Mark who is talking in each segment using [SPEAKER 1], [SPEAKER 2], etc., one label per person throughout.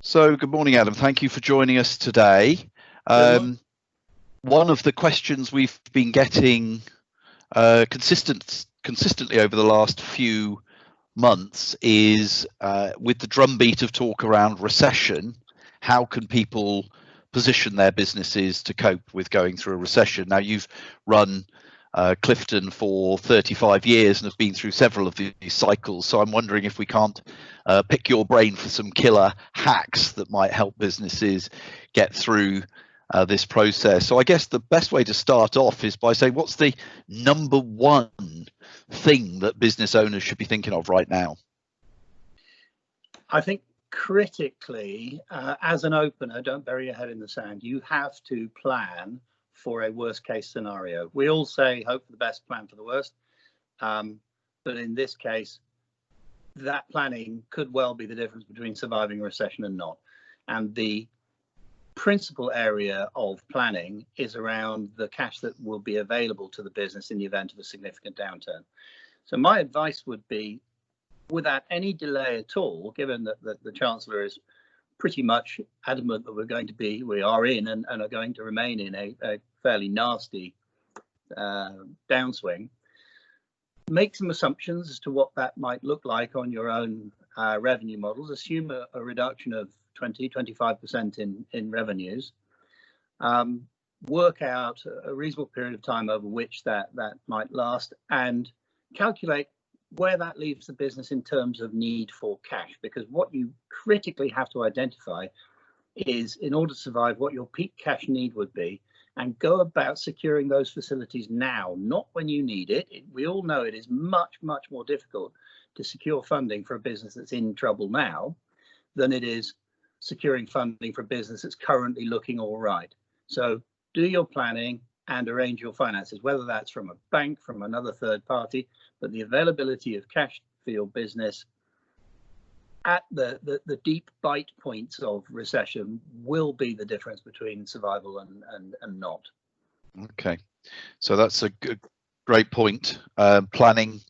[SPEAKER 1] So, good morning, Adam. Thank you for joining us today. One of the questions we've been getting consistently over the last few months is with the drumbeat of talk around recession, how can people position their businesses to cope with going through a recession? Now, you've run Clifton for 35 years and have been through several of these cycles. So I'm wondering if we can't pick your brain for some killer hacks that might help businesses get through this process. So I guess the best way to start off is by saying, what's the number one thing that business owners should be thinking of right now?
[SPEAKER 2] I think critically, as an opener, don't bury your head in the sand. You have to plan for a worst case scenario. We all say hope for the best, plan for the worst. But in this case, that planning could well be the difference between surviving a recession and not. And the principal area of planning is around the cash that will be available to the business in the event of a significant downturn. So my advice would be, without any delay at all, given that the Chancellor is pretty much adamant that we are in and are going to remain in a fairly nasty downswing, make some assumptions as to what that might look like on your own revenue models. Assume a reduction of 20-25% in revenues. Work out a reasonable period of time over which that might last, and calculate where that leaves the business in terms of need for cash. Because what you critically have to identify is, in order to survive, what your peak cash need would be, and go about securing those facilities now, not when you need it. We all know it is much, much more difficult to secure funding for a business that's in trouble now than it is securing funding for a business that's currently looking all right. So do your planning and arrange your finances, whether that's from a bank, from another third party, but the availability of cash for your business at the deep bite points of recession will be the difference between survival and not.
[SPEAKER 1] Okay, so that's a great point. Planning,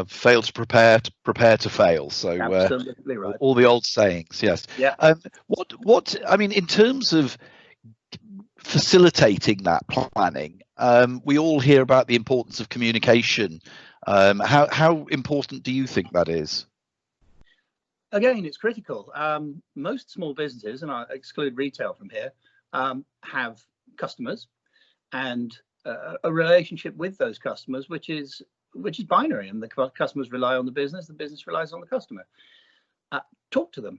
[SPEAKER 1] fail to prepare to fail. So
[SPEAKER 2] absolutely right.
[SPEAKER 1] All the old sayings, yes.
[SPEAKER 2] Yeah.
[SPEAKER 1] What I mean, in terms of facilitating that planning, we all hear about the importance of communication. How important do you think that is?
[SPEAKER 2] Again, it's critical. Most small businesses, and I exclude retail from here, have customers and a relationship with those customers, which is binary, and the customers rely on the business relies on the customer. Talk to them.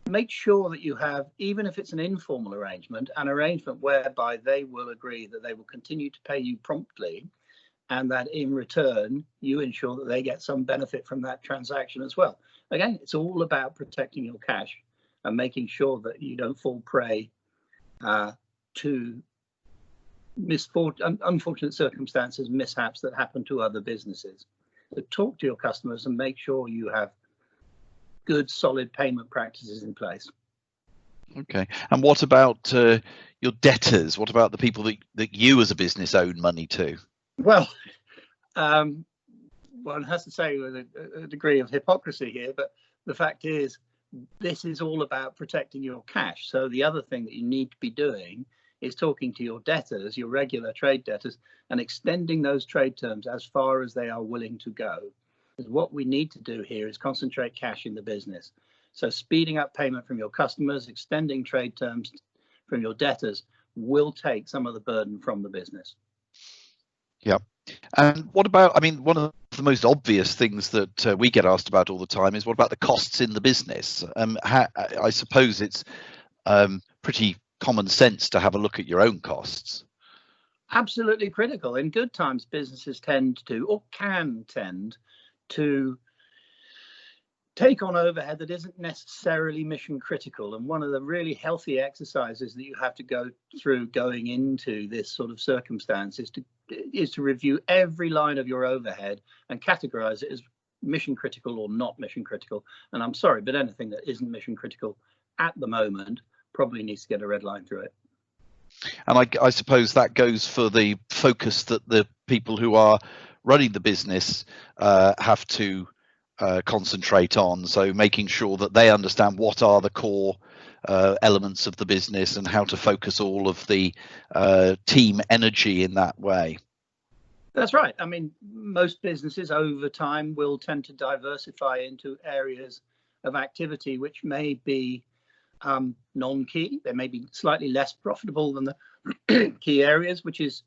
[SPEAKER 2] Make sure that you have, even if it's an informal arrangement, an arrangement whereby they will agree that they will continue to pay you promptly, and that in return you ensure that they get some benefit from that transaction as well. Again, it's all about protecting your cash and making sure that you don't fall prey to unfortunate circumstances, mishaps that happen to other businesses. So talk to your customers and make sure you have good, solid payment practices in place.
[SPEAKER 1] Okay. And what about your debtors? What about the people that you as a business own money to?
[SPEAKER 2] Well, one has to say with a degree of hypocrisy here, but the fact is, this is all about protecting your cash. So the other thing that you need to be doing is talking to your debtors, your regular trade debtors, and extending those trade terms as far as they are willing to go. Because what we need to do here is concentrate cash in the business. So speeding up payment from your customers, extending trade terms from your debtors will take some of the burden from the business.
[SPEAKER 1] Yeah. And what about, I mean, one of the most obvious things that we get asked about all the time is, what about the costs in the business? I suppose it's pretty common sense to have a look at your own costs.
[SPEAKER 2] Absolutely critical. In good times, businesses tend to, or can tend to, take on overhead that isn't necessarily mission critical. And one of the really healthy exercises that you have to go through going into this sort of circumstance is to review every line of your overhead and categorize it as mission critical or not mission critical. And I'm sorry, but anything that isn't mission critical at the moment probably needs to get a red line through it.
[SPEAKER 1] And I suppose that goes for the focus that the people who are running the business have to concentrate on. So making sure that they understand what are the core elements of the business and how to focus all of the team energy in that way.
[SPEAKER 2] That's right. I mean, most businesses over time will tend to diversify into areas of activity which may be non-key. They may be slightly less profitable than the key areas, which is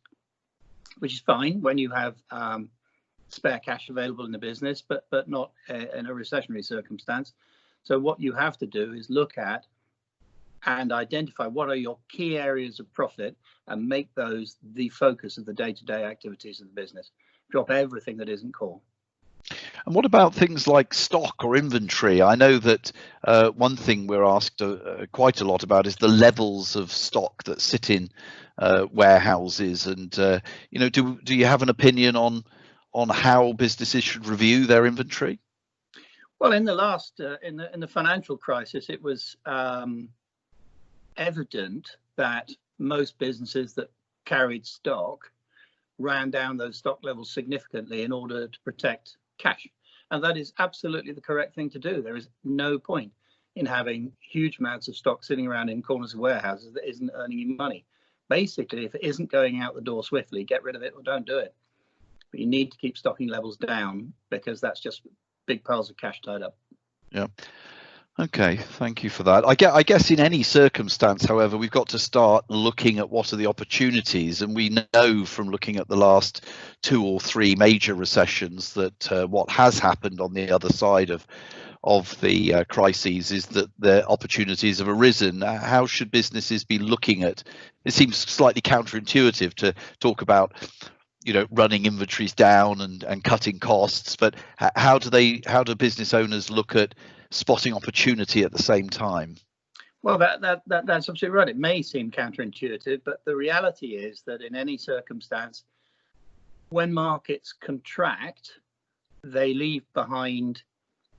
[SPEAKER 2] fine when you have spare cash available in the business, but not in a recessionary circumstance. So what you have to do is look at and identify what are your key areas of profit and make those the focus of the day-to-day activities of the business. Drop everything that isn't core.
[SPEAKER 1] And what about things like stock or inventory? I know that one thing we're asked quite a lot about is the levels of stock that sit in warehouses. And do you have an opinion on how businesses should review their inventory?
[SPEAKER 2] Well, in the last in the financial crisis, it was evident that most businesses that carried stock ran down those stock levels significantly in order to protect cash. And that is absolutely the correct thing to do. There is no point in having huge amounts of stock sitting around in corners of warehouses that isn't earning you money. Basically, if it isn't going out the door swiftly, get rid of it or don't do it. But you need to keep stocking levels down because that's just big piles of cash tied up.
[SPEAKER 1] Yeah. Okay, thank you for that. I guess in any circumstance, however, we've got to start looking at what are the opportunities, and we know from looking at the last 2 or 3 major recessions that what has happened on the other side of the crises is that the opportunities have arisen. How should businesses be looking at? It seems slightly counterintuitive to talk about running inventories down and cutting costs, but how do business owners look at spotting opportunity at the same time?
[SPEAKER 2] Well, that's absolutely right. It may seem counterintuitive, but the reality is that in any circumstance, when markets contract, they leave behind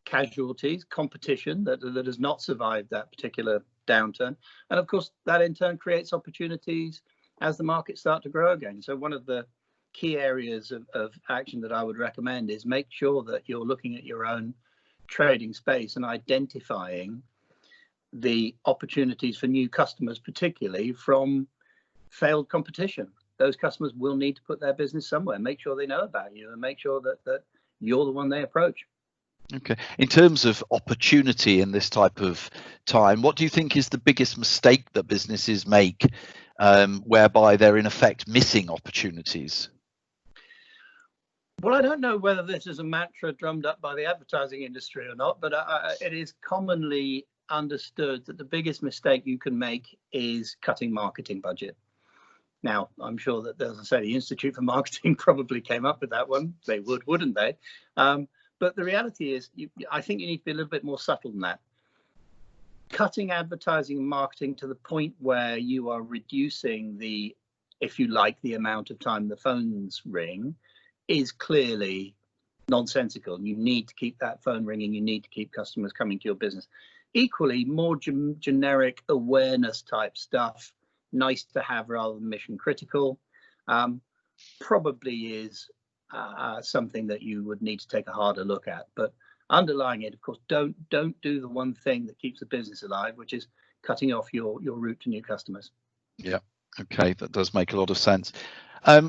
[SPEAKER 2] casualties, competition that has not survived that particular downturn. And of course, that in turn creates opportunities as the markets start to grow again. So one of the key areas of action that I would recommend is make sure that you're looking at your own trading space and identifying the opportunities for new customers, particularly from failed competition. Those customers will need to put their business somewhere. Make sure they know about you and make sure that you're the one they approach.
[SPEAKER 1] Okay. In terms of opportunity in this type of time, what do you think is the biggest mistake that businesses make whereby they're in effect missing opportunities?
[SPEAKER 2] Well, I don't know whether this is a mantra drummed up by the advertising industry or not, but it is commonly understood that the biggest mistake you can make is cutting marketing budget. Now, I'm sure that, as I say, the Institute for Marketing probably came up with that one. They would, wouldn't they? But the reality is, I think you need to be a little bit more subtle than that. Cutting advertising and marketing to the point where you are reducing the, if you like, the amount of time the phones ring is clearly nonsensical. You need to keep that phone ringing. You need to keep customers coming to your business. Equally, more generic awareness type stuff, nice to have rather than mission critical, probably is something that you would need to take a harder look at. But underlying it, of course, don't do the one thing that keeps the business alive, which is cutting off your route to new customers.
[SPEAKER 1] Yeah. Okay, that does make a lot of sense.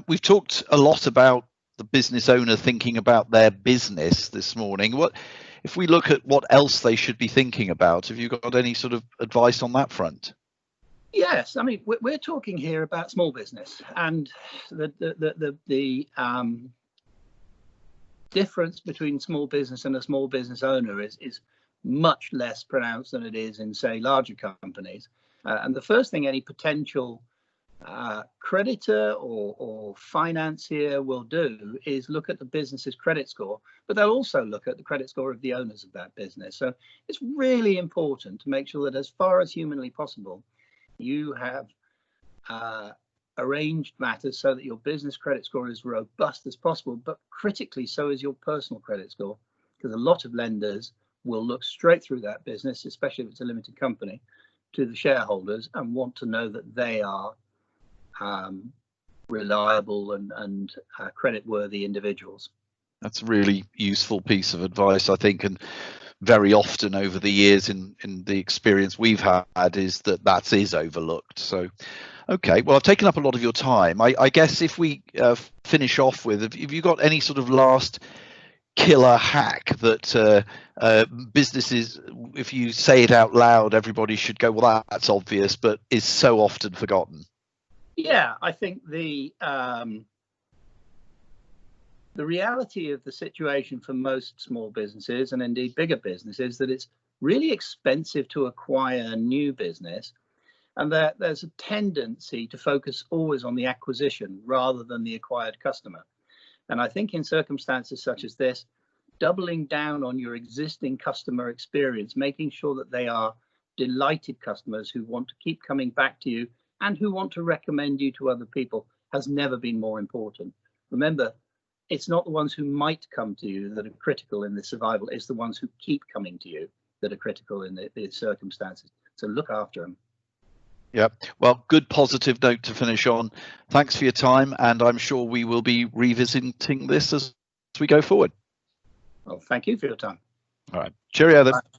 [SPEAKER 1] We've talked a lot about the business owner thinking about their business this morning. What if we look at what else they should be thinking about? Have you got any sort of advice on that front?
[SPEAKER 2] Yes, I mean we're talking here about small business, and the difference between small business and a small business owner is much less pronounced than it is in, say, larger companies. And the first thing any potential creditor or financier will do is look at the business's credit score, but they'll also look at the credit score of the owners of that business. So it's really important to make sure that as far as humanly possible, you have arranged matters so that your business credit score is robust as possible, but critically so is your personal credit score, because a lot of lenders will look straight through that business, especially if it's a limited company, to the shareholders and want to know that they are reliable and credit-worthy individuals.
[SPEAKER 1] That's a really useful piece of advice, I think, and very often over the years in the experience we've had is that is overlooked. So okay, well, I've taken up a lot of your time. I guess if we finish off with, have you got any sort of last killer hack that businesses, if you say it out loud, everybody should go, well, that's obvious, but is so often forgotten?
[SPEAKER 2] Yeah, I think the reality of the situation for most small businesses, and indeed bigger businesses, that it's really expensive to acquire a new business, and that there's a tendency to focus always on the acquisition rather than the acquired customer. And I think in circumstances such as this, doubling down on your existing customer experience, making sure that they are delighted customers who want to keep coming back to you and who want to recommend you to other people, has never been more important. Remember, it's not the ones who might come to you that are critical in the survival, it's the ones who keep coming to you that are critical in the circumstances. So look after them.
[SPEAKER 1] Yeah, well, good positive note to finish on. Thanks for your time, and I'm sure we will be revisiting this as we go forward.
[SPEAKER 2] Well, thank you for your time.
[SPEAKER 1] All right, cheerio then.
[SPEAKER 2] Bye.